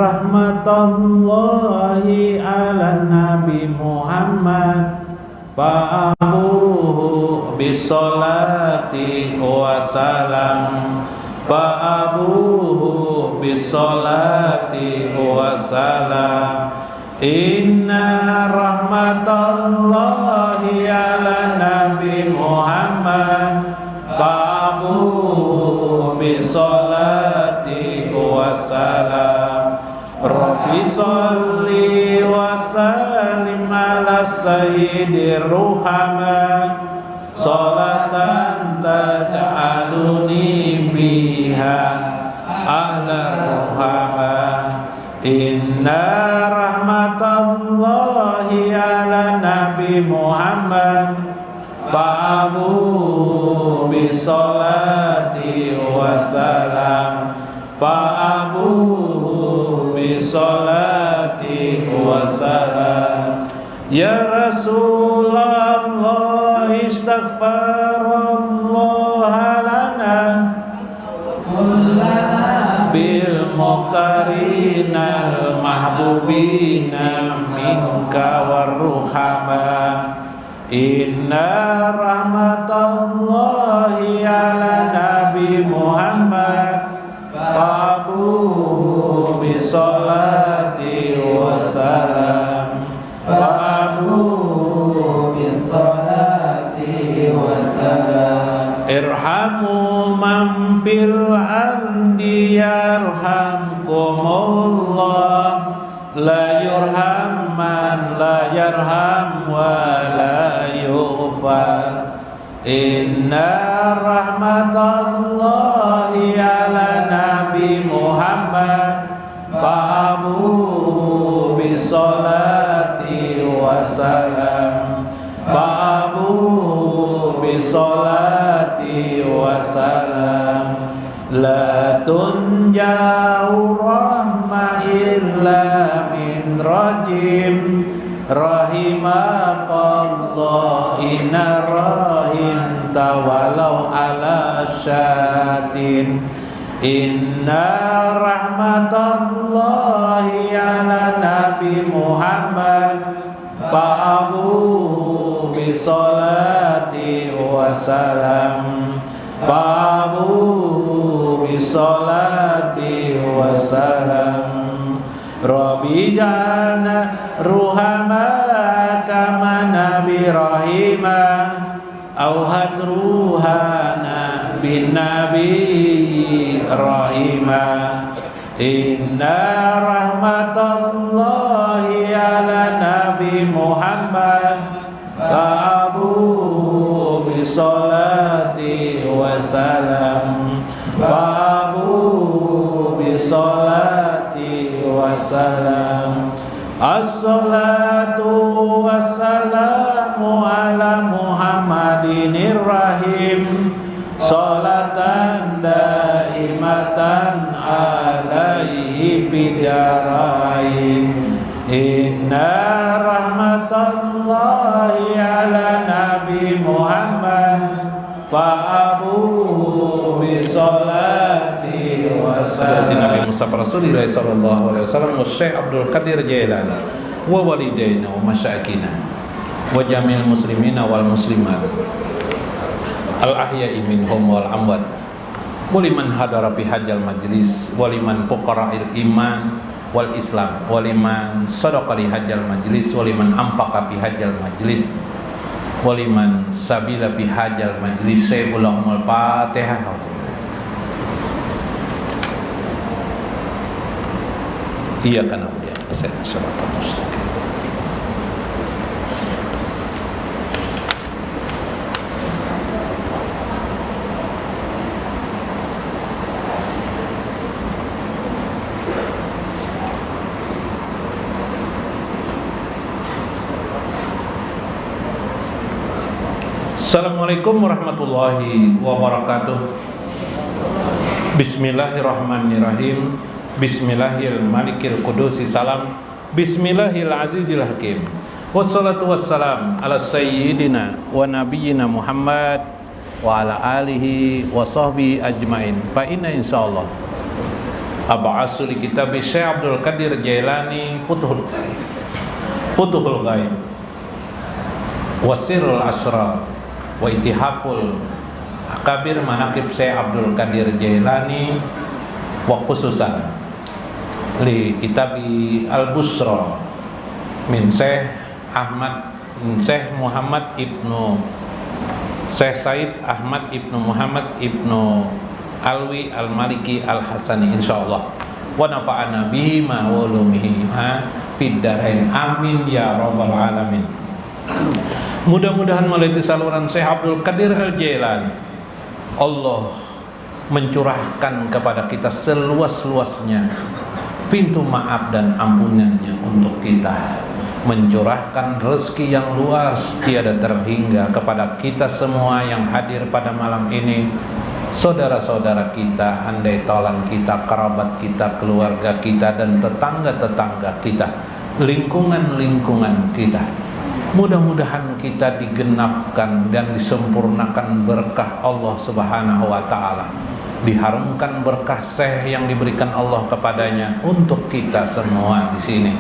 rahmatallahi ala Nabi Muhammad fa'abuhu bisolati wassalam fa'abuhu bisolati wassalam inna rahmatallahi ala Nabi Muhammad fa'abuhu bisolati wassalam Rabbi sholli wa sallim ala sayyidir ruhama sholatan taj'aluni biha ahlar ruhama inna rahmatallahi ala Nabi Muhammad fa'abuhu bisolati wassalam fa'abuhu bisolati wassalam ya Rasulullah istaghfarallah lana bil muqtarinal mahbubina minka warruhama inna rahmatallahi ala Nabi Muhammad fa'abuhu bisolati wassalam fa'abuhu bisolati wassalam irhamu man fil ardi yarhamkumullah la yurham man la yarham wa la yughfar inna rahmatallahi ala Nabi Muhammad fa'abuhu bisolati wassalam fa'abuhu bisolati wassalam la tunjau rahma illa min rajim rahimakallah inna rahim tawalau ala syatin inna rahmatallahi ala Nabi Muhammad fa'abuhu bisolati wassalam fa'abuhu bisolati wassalam Rabbi jana ruhama kama Nabi rahimah auhad ruhana bin Nabi rahimah inna rahmatallahi ala Nabi Muhammad fa'abuhu bisolati wassalam fa'abuhu bisolati wassalam as-salatu wassalamu ala Muhammadinir rahim salatan daimatan alaihi bidarain inna rahmatallahi ala Nabi Muhammad fa'abuhu bisolati wassalam Nabi Mustafa Rasulullah sallallahu alaihi wasallam wa Syekh Abdul Qadir Jailani wa walidaina wa masyayikina wa jamil muslimina wal muslimat al ahya'i minhum wal amwat waliman hadara fi hajjal majlis waliman fuqara'il iman wal islam waliman sadaqa li hajjal majlis waliman anfaqa fi hajjal majlis waliman sabila fi hajjal majlis Allahumma al-Fatihah. Iyyaka na'budu wa iyyaka nasta'in shiratal mustaqim. Assalamualaikum warahmatullahi wabarakatuh. Bismillahirrahmanirrahim. Bismillahil malikil qudusi salam. Bismillahil azizil hakim. Wassalatu wassalam ala sayyidina wa nabiyyina Muhammad wa ala alihi wa sahbihi ajmain. Fa inna insyaallah Ab'asu li kitab Syekh Abdul Qadir Jailani Futuhul Ghaib Wasirul Asrar wa Itihaful Akabir Manaqib Syekh Abdul Qadir Jailani wa khususan li kitabi Al-Busra min Syekh Muhammad ibnu Syekh Said Ahmad ibnu Muhammad ibnu Alwi Al-Maliki Al-Hasani insyaallah wa nafa'ana bihi ma wa ulumihi fid darain amin ya rabbal alamin. Mudah-mudahan melalui saluran Syekh Abdul Qadir Al-Jailani Allah mencurahkan kepada kita seluas-luasnya pintu maaf dan ampunannya untuk kita, mencurahkan rezeki yang luas tiada terhingga kepada kita semua yang hadir pada malam ini, saudara-saudara kita, andai taulan kita, kerabat kita, keluarga kita, dan tetangga-tetangga kita, lingkungan-lingkungan kita. Mudah-mudahan kita digenapkan dan disempurnakan berkah Allah Subhanahu wa taala. Diharumkan berkah Syekh yang diberikan Allah kepadanya untuk kita semua di sini.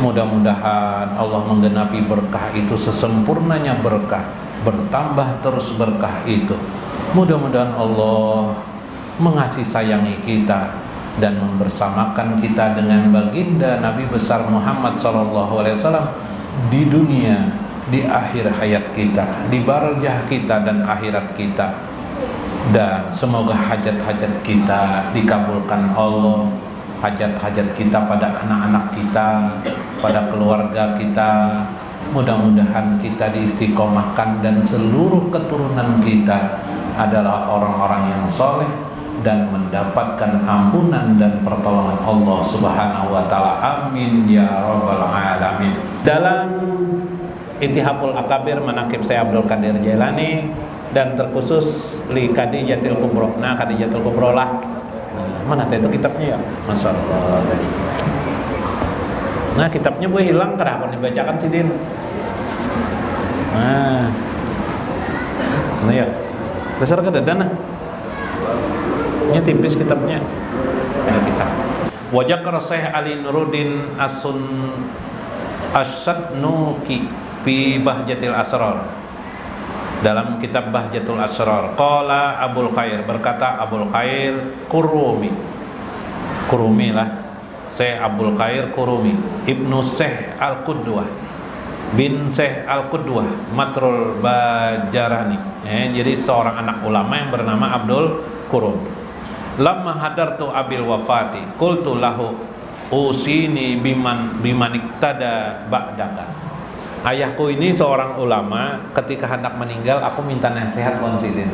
Mudah-mudahan Allah menggenapi berkah itu sesempurnanya berkah, bertambah terus berkah itu. Mudah-mudahan Allah mengasihi sayangi kita dan membersamakan kita dengan baginda Nabi besar Muhammad SAW di dunia, di akhir hayat kita, di barzah kita dan akhirat kita. Dan semoga hajat-hajat kita dikabulkan Allah, hajat-hajat kita pada anak-anak kita, pada keluarga kita. Mudah-mudahan kita diistiqomahkan dan seluruh keturunan kita adalah orang-orang yang soleh dan mendapatkan ampunan dan pertolongan Allah Subhanahu wa taala. Amin ya rabbal alamin. Dalam Itihaful Akabir Manaqib Syekh Abdul Qadir Jailani dan terkhusus li Khadijatul Kubra. Nah, Khadijatul Kubra lah. Mana itu kitabnya ya? Masyaallah. Nah, kitabnya gue hilang kenapa dibacakan sih Din? Nah ya. Besar ke dana. Ini tipis kitabnya. Ini kisah. Wajah Syekh Ali Nuruddin As-Sadnuki fi Bahjatil Asrar. Dalam kitab Bahjatul Asrar, qala Abul Khair, berkata Abul Khair Kurumi lah, Syekh Abul Khair Kurumi Ibnu Syekh Al-Qudwah bin Syekh Al-Qudwah Matrul Bajarani. Jadi seorang anak ulama yang bernama Abdul Kurum. Lamma hadartu abil wafati qultu lahu usini bimaniktada ba'daka. Ayahku ini seorang ulama, ketika hendak meninggal aku minta nasihat konsilin.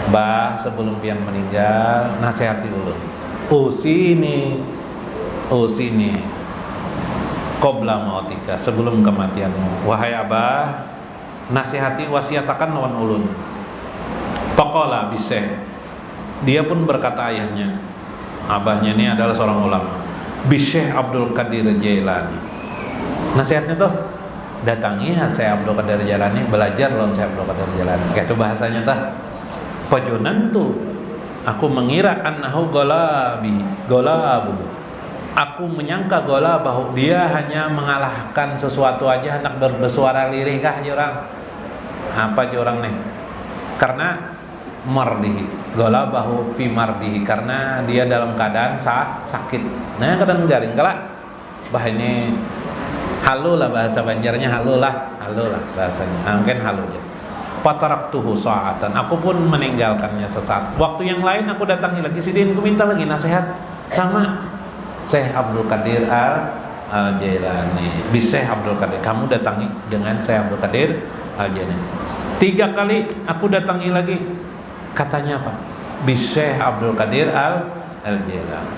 Bah, sebelum pian meninggal nasihati ulun. Usini qabla mautika, sebelum kematianmu. Wahai abah, nasihati wasiatakan lawan ulun. Faqala bisyekh. Dia pun berkata ayahnya, abahnya ini adalah seorang ulama, Syekh Abdul Qadir Jailani. Nasihatnya tuh, datangi Syekh Abdul Qadir Jailani, belajar lawan Syekh Abdul Qadir Jailani. Kayak itu bahasanya tah. Pajunan tuh, aku mengira annahu golabu. Aku menyangka golabahu, dia hanya mengalahkan sesuatu aja, hendak bersuara lirih kah jorang? Apa jorang nih? Karena mardihi, golabahu fi mardihi, karena dia dalam keadaan sakit. Nah, kadang garing kala. Bah ini halu lah bahasa Banjarnya, halu lah bahasanya. Mungkin halu aja. Fataraktuhu sa'atan, aku pun meninggalkannya sesaat. Waktu yang lain aku datangi lagi sidin, aku minta lagi nasihat sama Syekh Abdul Qadir Al-Jailani. Syekh Abdul Qadir, kamu datangi dengan Syekh Abdul Qadir Al-Jailani. 3 kali aku datangi lagi. Katanya apa? Syekh Abdul Qadir Al-Jailani.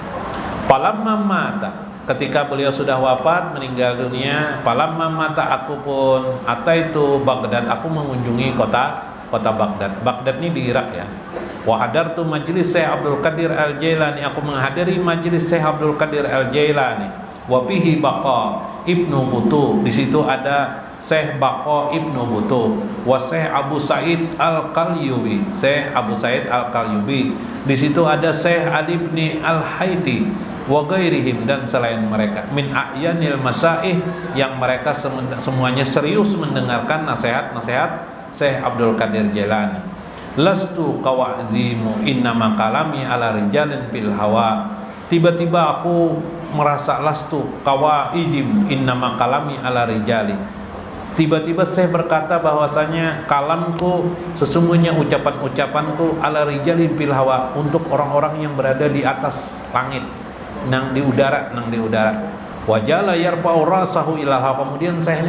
Falamma mata, ketika beliau sudah wafat, meninggal dunia, falamma mata, aku pun ataitu Baghdad, aku mengunjungi kota Baghdad. Baghdad ini di Irak ya. Wa hadartu majlis Syekh Abdul Qadir Al-Jailani, aku menghadiri majlis Syekh Abdul Qadir Al-Jailani. Wa fihi baqa Ibnu Butu, di situ ada Syekh Baqo Ibnu Butuh, wa Syekh Abu Said Al-Qalyubi, Syekh Abu Said Al-Qalyubi. Di situ ada Syekh Ali bin Al-Haiti wa ghairihim, dan selain mereka, min a'yanil masaih, yang mereka semuanya serius mendengarkan nasihat-nasihat Syekh Abdul Qadir Jailani. Lastu kawazimu innama kalami ala rijalin fil hawa. Tiba-tiba aku merasa lastu kawaizim innama kalami ala rijali. Tiba-tiba saya berkata bahwasanya kalamku, sesungguhnya ucapan-ucapanku ala rijalin fil hawa, untuk orang-orang yang berada di atas langit, nang di udara. Wajala yarfa'u rasahu ilal hawa. Kemudian saya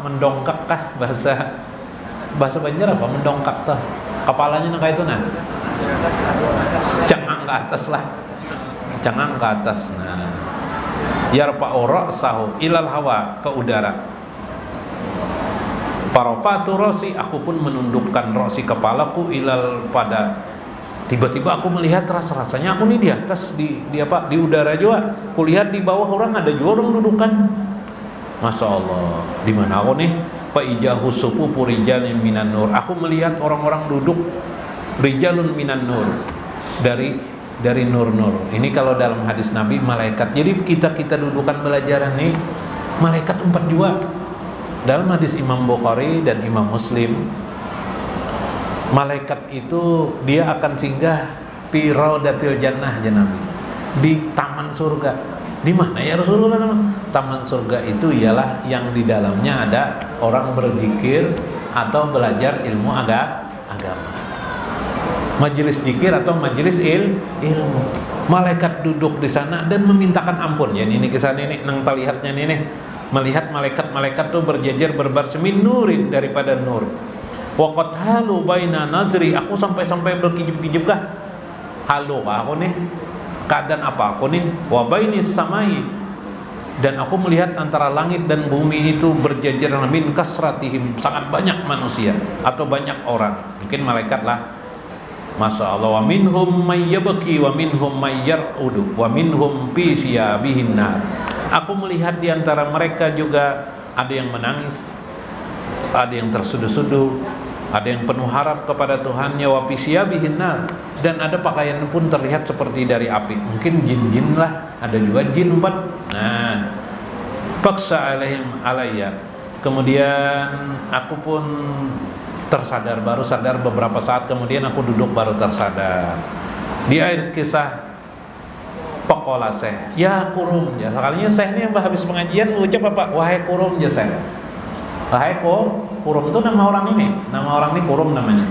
mendongkakkah bahasa Banjar apa mendongkak tuh, kepalanya nang kayak itu nah, jangan ke atas lah, jangan ke atas. Nah, yarfa'u rasahu ilal hawa, ke udara. Parafatu rasi, aku pun menundukkan rasi, kepalaku, ilal pada. Tiba-tiba aku melihat rasanya aku nih di atas, di udara juga. Kulihat di bawah orang ada juga orang dudukan. Masya Allah, di mana aku nih? Fa ijahu sufufu rijalin minan nur. Aku melihat orang-orang duduk rijalun minan nur, dari nur-nur. Ini kalau dalam hadis Nabi malaikat. Jadi kita dudukan belajaran nih, malaikat 4 juga. Dalam hadis Imam Bukhari dan Imam Muslim, malaikat itu dia akan singgah fi raudatil jannah, Nabi, di taman surga. Di mana ya Rasulullah? Taman surga itu ialah yang di dalamnya ada orang berzikir atau belajar ilmu agama. Majelis zikir atau majelis ilmu. Malaikat duduk di sana dan memintakan ampun. Ya ini kisah ini nang terlihatnya nih, melihat malaikat tuh berjejer berbaris min nurin, daripada nur. Waqat halu baina nazri, aku sampai berkijib-kijib kah? Halo kah aku nih? Keadaan apa aku nih? Wa bainis samai, dan aku melihat antara langit dan bumi itu berjejer min kasratihim, sangat banyak manusia atau banyak orang, mungkin malaikat lah. Masya Allah. Wa minhum may yabki wa minhum may yar'udu wa minhum fi siyabihin nar. Aku melihat di antara mereka juga ada yang menangis, ada yang tersuduh-suduh, ada yang penuh harap kepada Tuhannya, wa fi siyabihin nar, dan ada pakaian pun terlihat seperti dari api. Mungkin jin-jin lah, ada juga jin 4. Nah, paksa alaihim alayya. Kemudian aku pun baru sadar beberapa saat kemudian, aku duduk baru tersadar. Di akhir kisah Pakola Syekh, ya kurum, ya sekalinya Syekh ini yang habis pengajian ucap apa? Wahai kurum ya Syekh. Wahai kurum itu nama orang ini kurum namanya.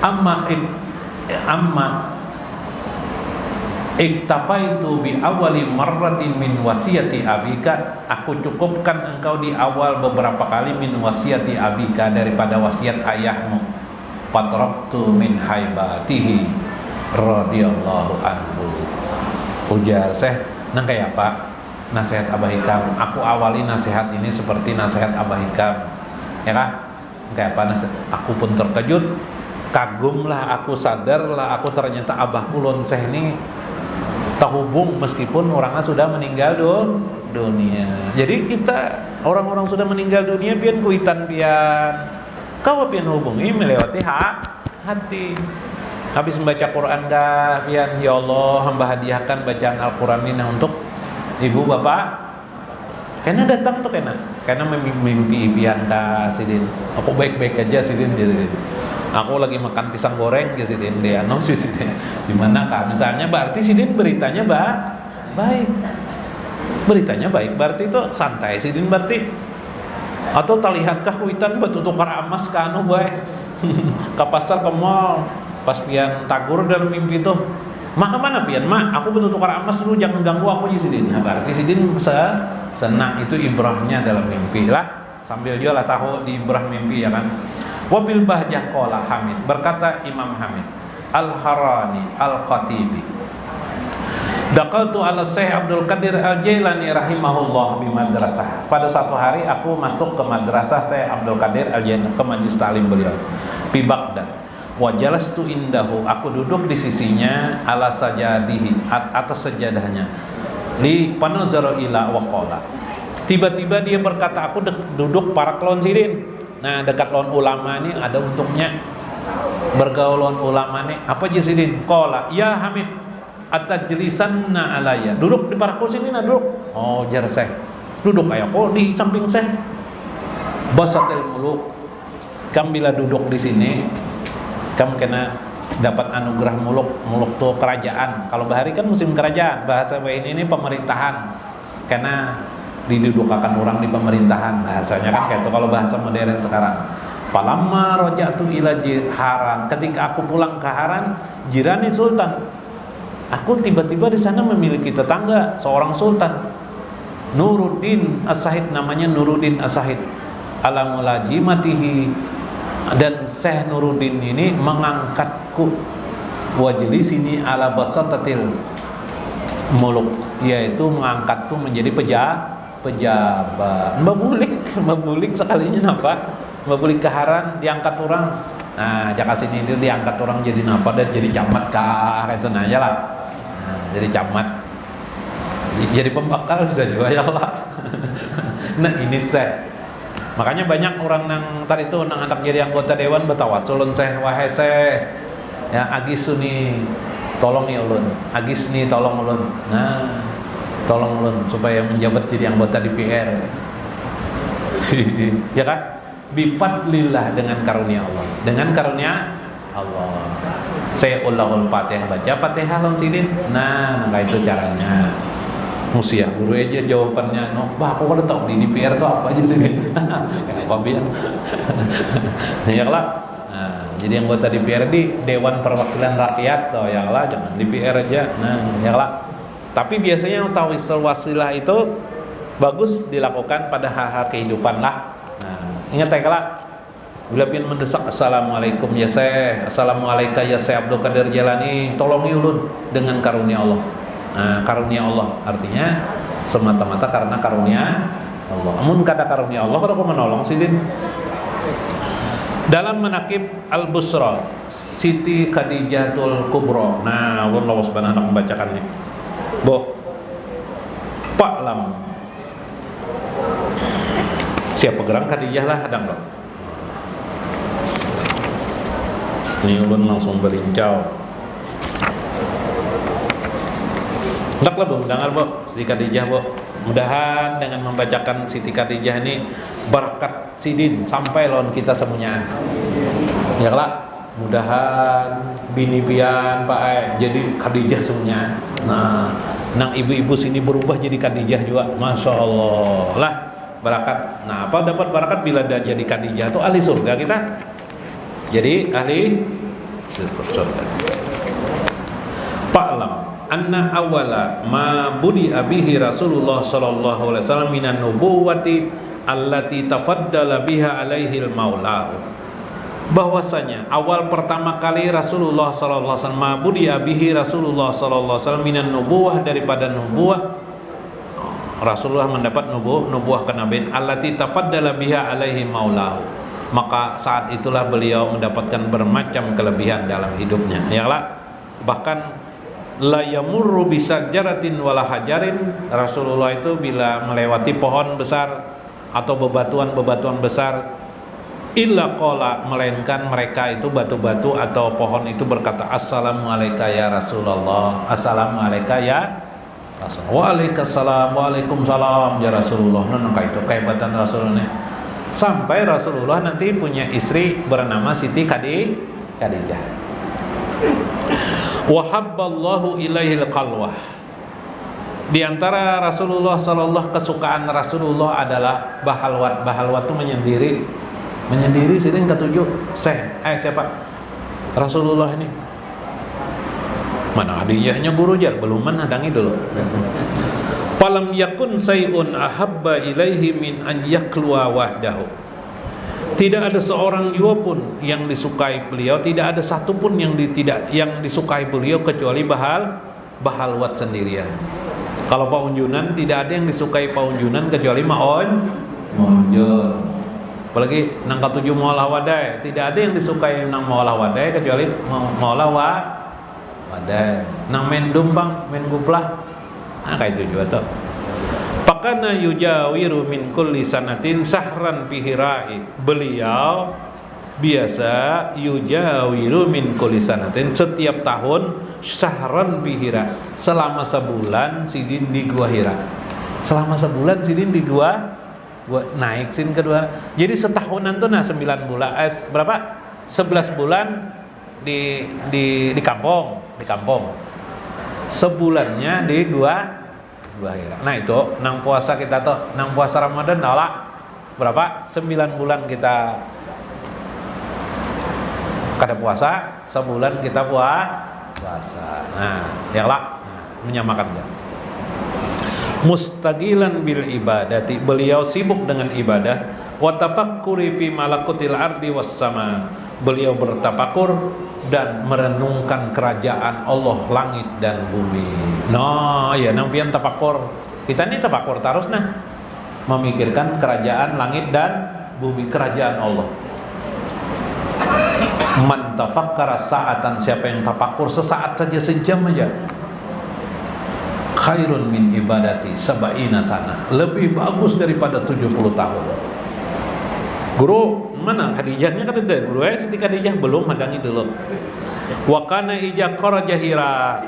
Amma iktafaitu bi awali marratin min wasiyati abika, aku cukupkan engkau di awal beberapa kali min wasiyati abika, daripada wasiat ayahmu. Patraktu min haibatihi radhiyallahu anhu. Ujar Syekh, nang kayak apa? Nasihat Abah Hikam. Aku awali nasihat ini seperti nasihat Abah Hikam. Ya kah? Kayak apa nasihat? Aku pun terkejut, kagumlah aku, sadarlah aku, ternyata Abah Kulon Syekh ini tahubung meskipun orangnya sudah meninggal dunia. Jadi kita orang-orang sudah meninggal dunia pian kuitan pian kau pian hubungi melewati hati. Habis membaca Quran dah pian, ya Allah hamba hadiahkan bacaan Al-Quran ini untuk ibu bapak. Karena datang tuh karena mimpi pian ka sidin. Aku baik-baik aja sidin. Aku lagi makan pisang goreng ya sidin dia, no sidin. Gimana kak? Misalnya berarti sidin beritanya baik. Beritanya baik, berarti itu santai sidin berarti. Atau terlihatkah kuitan bertutukar emas ka anu bae. Ka pasar ke mall, pas pian tagur dalam mimpi itu. Mak kemana pian? Mak, aku bertukar emas dulu, jangan ganggu aku ya sidin. Nah berarti sidin senang, itu ibrahnya dalam mimpi lah. Sambil juga lah tahu di ibrah mimpi ya kan. Wabil bahjah qala Hamid, berkata Imam Hamid Al-Harani Al-Qatibi, Daqaltu ala Syekh Abdul Qadir Al-Jailani rahimahullah bi madrasah. Pada satu hari aku masuk ke madrasah Syekh Abdul Qadir Al-Jailani, ke majlis ta'lim beliau di Baghdad. Wa jalastu indahu, aku duduk di sisinya, ala sajadihi, atas sajadahnya. Li panazara ila wa qala, Tiba-tiba dia berkata, aku duduk para klon sidin. Nah, dekat lawan ulama ini ada untungnya. Bergaul lawan ulama ini apa aja sidin? Qala, ya Hamid, atajlisanna alayya. Duduk di para klon sidin, duduk. Oh, jar Syekh. Duduk kayak kok di samping Syekh. Basatil muluk. Kamu bila duduk di sini, kamu kena dapat anugerah muluk. Muluk tuh kerajaan. Kalau bahari kan musim kerajaan. Bahasa ini pemerintahan. Karena didudukakan orang di pemerintahan, bahasanya kan kayak itu kalau bahasa modern sekarang. Palamma raja'tu ila Haran, ketika aku pulang ke Haran, jirani sultan. Aku tiba-tiba di sana memiliki tetangga seorang sultan. Nuruddin As-Sahid, namanya Nuruddin As-Sahid. Ala mulajimatihi, dan Syekh Nuruddin ini mengangkatku wajlisini ala basatatil muluk, yaitu mengangkatku menjadi pejabat. Mbak Bulik sekalinya napa? Mbak Bulik keharan diangkat orang. Nah, jaka sini dia diangkat orang jadi napa dan jadi camat kah itu nanya lah. Nah, jadi camat. Jadi pembakar bisa juga ya Allah. Nah, ini Syekh. Makanya banyak orang nang tadi itu nang hendak jadi anggota dewan betawasulun Syekh wahai Syekh. Ya agis nih tolong ya ulun. Agis nih tolong ulun. Nah, tolong ulun supaya menjabat jadi anggota DPR. Ya kan? Bifadlillah, dengan karunia Allah. Dengan karunia Allah. Saya ulahul Fatihah, baca Fatihah lawan sidin. Nah, itu caranya. Musia guru aja jawabannya. No, bah, aku udah tahu di DPR itu apa aja sih. Apa biar. Ya lah. Nah, jadi anggota DPR di Dewan Perwakilan Rakyat toh, ya lah, jangan DPR aja. Nah, ya lah. Tapi biasanya tawissul wasilah itu bagus dilakukan pada hal-hal kehidupan lah. Nah, ingat ya kalau bila pin mendesak, assalamualaikum ya Syekh, assalamualaikum ya Syekh Abdul Qadir Jailani, tolongi ulun dengan karunia Allah. Nah, karunia Allah artinya semata-mata karena karunia Allah. Amun kada karunia Allah kada kau menolong sidin. Dalam menakib Al-Busra Siti Khadijatul Kubra. Nah, Allah subhanahu membacakannya. Bo, Pak Lam. Siapa gerang Khadijah lah hadang lo. Ini ulun langsung belincau. Hendak lah bu, dengar bu, Siti Khadijah bu. Mudahan dengan membacakan Siti Khadijah ini berkat sidin sampai lawan kita semuanya. Ya lah. Mudahan bini pian Pak jadi Khadijah semuanya. Nah, nang ibu-ibu sini berubah jadi Khadijah juga. Masya Allah lah barakat. Nah, apa dapat barakat bila dah jadi Khadijah itu ahli surga kita. Jadi ahli surga. Fa'lam anna awala ma budi abihi Rasulullah sallallahu alaihi wasallam minan nubuwati allati tafaddala biha alaihil maulahu. Bahwasanya awal pertama kali Rasulullah sallallahu alaihi wasallam mabudi abihi Rasulullah sallallahu alaihi wasallam minan nubuwah, daripada nubuwah, Rasulullah mendapat nubuwah kenabian allati tafaddala biha alaihi maulahu, maka saat itulah beliau mendapatkan bermacam kelebihan dalam hidupnya. Yalah, bahkan la yamurru bisajaratin wala hajarin, Rasulullah itu bila melewati pohon besar atau bebatuan besar, illa qala, melainkan mereka itu batu-batu atau pohon itu berkata assalamualaikum ya Rasulullah, assalamualaikum ya Rasulullah, waalaikumsalam, waalaikumsalam ya Rasulullah. Nah, itu kehebatan Rasulullah. Sampai Rasulullah nanti punya istri bernama Siti Khadijah. Wa habballahu ilaihil qalwah. Di antara Rasulullah sallallahu, kesukaan Rasulullah adalah bahalwat. Bahalwat itu menyendiri sering ketujuh siapa? Rasulullah ini. Mana hadiahnya guru jar? Belum menadangi dulu. Falam yakun sayun ahabba ilaihi min an yakluwa wahdahu. Tidak ada seorang jua pun yang disukai beliau, tidak ada satu pun yang disukai beliau kecuali bahalwat sendirian. Kalau paunjunan tidak ada yang disukai paunjunan kecuali maunjun. Apalagi nang katujuh maulah wadai, tidak ada yang disukai nang maulah wadai kecuali maulah wadai. Nang main dumpang, main guplah, nah kayak itu juga tuh. Fakana yujawiru min kulli sanatin sahran bihirai. Beliau biasa yujawiru min kulli sanatin, setiap tahun sahran bihira, selama sebulan sidin di Gua Hira. Selama sebulan sidin di gua naik sin kedua. Jadi setahunan tuh 9 bulan berapa? 11 bulan di kampung, sebulannya di Gua Hira. Nah itu nang puasa kita tuh, nang puasa Ramadan nolak berapa? 9 bulan kita kada puasa, sebulan kita puasa. Nah, ya lah, menyamakan dia. Mustagilan bil ibadati, beliau sibuk dengan ibadah. Wa tafakkuri fi malakutil ardi was sama, beliau bertafakur dan merenungkan kerajaan Allah langit dan bumi. No, ya nang pian tafakur. Kita ini tafakur terus nah, memikirkan kerajaan langit dan bumi, kerajaan Allah. Man tafakkara sa'atan, siapa yang tafakur sesaat saja, sejam aja, khairun min ibadati sab'ina sana, lebih bagus daripada 70 tahun. Guru mana Khadijahnya kan ada, guru Siti Khadijah belum hadangi dulu. Wa kana ija kharaja Hira,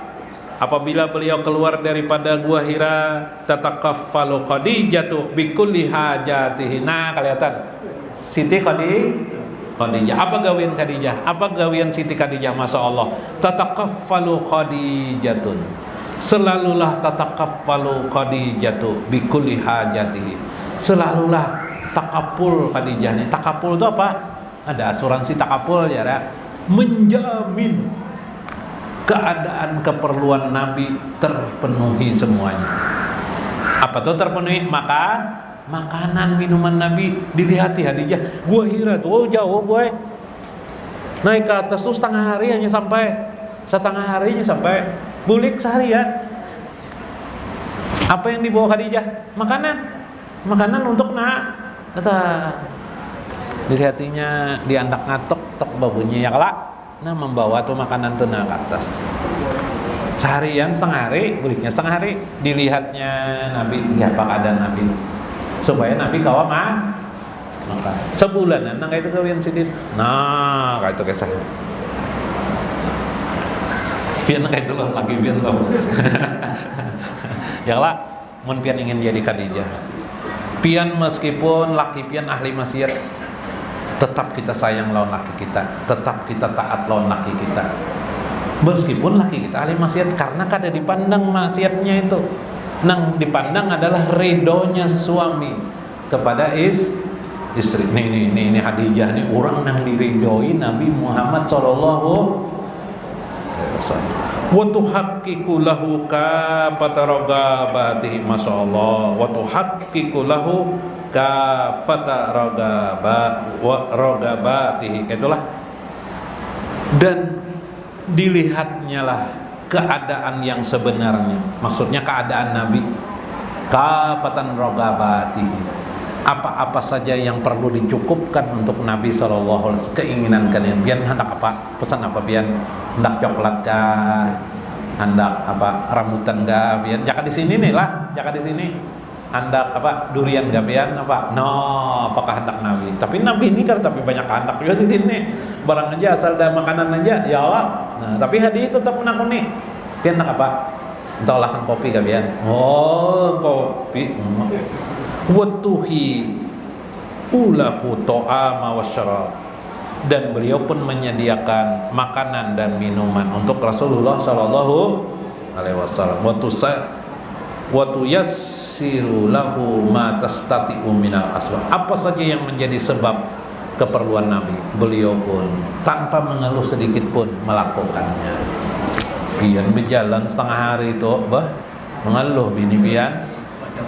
apabila beliau keluar daripada Gua Hira, tatakaffalu Khadijatu bi kulli hajatihi. Nah, kelihatan Siti Khadijah. Apa gawian Khadijah? Apa gawian Siti Khadijah? Masya Allah. Tatakaffalu Khadijatun, selalulah tatakaffalu Khadijatu bi kulli hajatihi, selalulah takapul Khadijah nih. Takapul itu apa? Ada asuransi takapul ya, menjamin keadaan keperluan Nabi terpenuhi semuanya. Apa tuh terpenuhi? Maka makanan minuman Nabi dilihati Khadijah. Gua Hira tuh jauh boy, naik ke atas tuh setengah harinya sampai bulik seharian. Apa yang dibawa Khadijah? Makanan untuk dilihatnya diandak ngatok tok babunya ya kelak. Nah membawa tuh makanan tuh ke atas seharian, setengah hari, buliknya setengah hari, dilihatnya Nabi, ya apa keadaan Nabi, supaya Nabi kawa makan sebulanan. Nah kayak itu kawin sidin, nah kayak itu kisah pian kayak itu loh, lagi pian loh. Ya lah, mun pian ingin jadi Khadijah, pian meskipun laki pian ahli maksiat, tetap kita sayang lawan laki kita, tetap kita taat lawan laki kita. Meskipun laki kita ahli maksiat, karena kada dipandang maksiatnya itu, nang dipandang adalah ridhonya suami kepada istri. Ini Khadijah nih orang yang diridhoi Nabi Muhammad sallallahu alaihi wasallam. Wa tuhaqqiqu lahu kafata ragabatihi, masyaallah. Wa tuhaqqiqu lahu kafata ragabatihi, itulah. Dan dilihatnya lah keadaan yang sebenarnya, maksudnya keadaan Nabi, kafatan ragabatihi, apa-apa saja yang perlu dicukupkan untuk Nabi sallallahu alaihi wasallam, keinginan kalian. Biar hendak apa? Pesan apa biar? Hendak coklat kah? Hendak apa? Rambutan kah? Biar jangan di sini nih lah, jangan di sini. Hendak apa? Durian kah biar apa? No, apakah hendak Nabi? Tapi Nabi ini kan tapi banyak hendak juga sih ini. Barang aja asal ada makanan aja, ya Allah. Nah, tapi hadiah tetap menakuni. Biar hendak apa? Entah olahan kopi kah biar? Oh, kopi. Watuhi ulahu ta'ama wasyarab, dan beliau pun menyediakan makanan dan minuman untuk Rasulullah sallallahu alaihi wasallam. Watu yassiru lahu ma tastati'u minal aswab, apa saja yang menjadi sebab keperluan Nabi, beliau pun tanpa mengeluh sedikit pun melakukannya. Pian berjalan setengah hari itu mengeluh bini pian,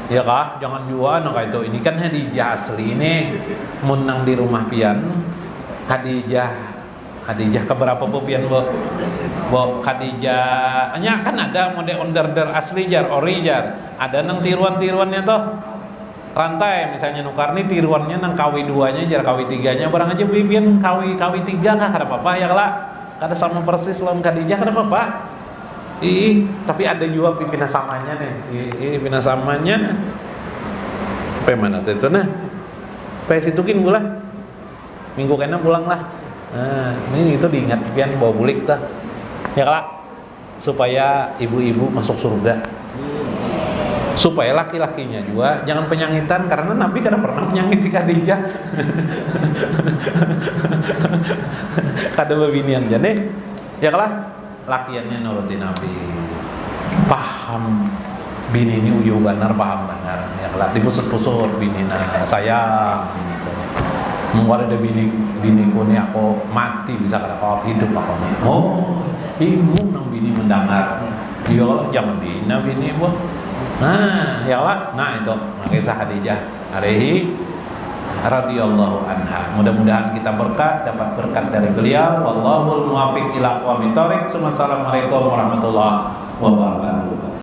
ya kah? Jangan jual kayak itu. Ini kan Khadijah asli ini, menang di rumah pian. Khadijah keberapa bu pian bu? Khadijah, hanya kan ada model order asli jar, ori jar. Ada nang tiruannya tuh rantai, misalnya nukar nih tiruannya nang kawi 2-nya jar, kawi 3-nya barang aja pian kawi 3 kah kada apa-apa ya lah. Kada sama persis lawan Khadijah kada apa-apa. Tapi ada juga pinasamanya nih. Pinasamanya Mana tuh itu nah. Situkin gula. Minggu kena pulang lah. Nah, ini itu diingat pian bawa bulik tah. Ya kelak supaya ibu-ibu masuk surga. Supaya laki-lakinya juga jangan penyangitan karena Nabi kan pernah menyangiti Khadijah. Kada babinian jane. Ya kelak lakiannya nurutin Nabi. Paham bini ini uyu benar, paham benar. Ya kelak dipusut-pusut binina sayang bini. Mungkin ada biniku nih aku mati bisa kada kau hidup aku nih. Oh, ibu nang bini mendengar. Iya lah jangan bina bini bu. Nah, ya lah. Nah itu kisah Khadijah alaihi radhiyallahu anha. Mudah-mudahan kita dapat berkat dari beliau. Wallahul muwaffiq ila aqwamit thoriq. Assalamualaikum warahmatullahi wabarakatuh.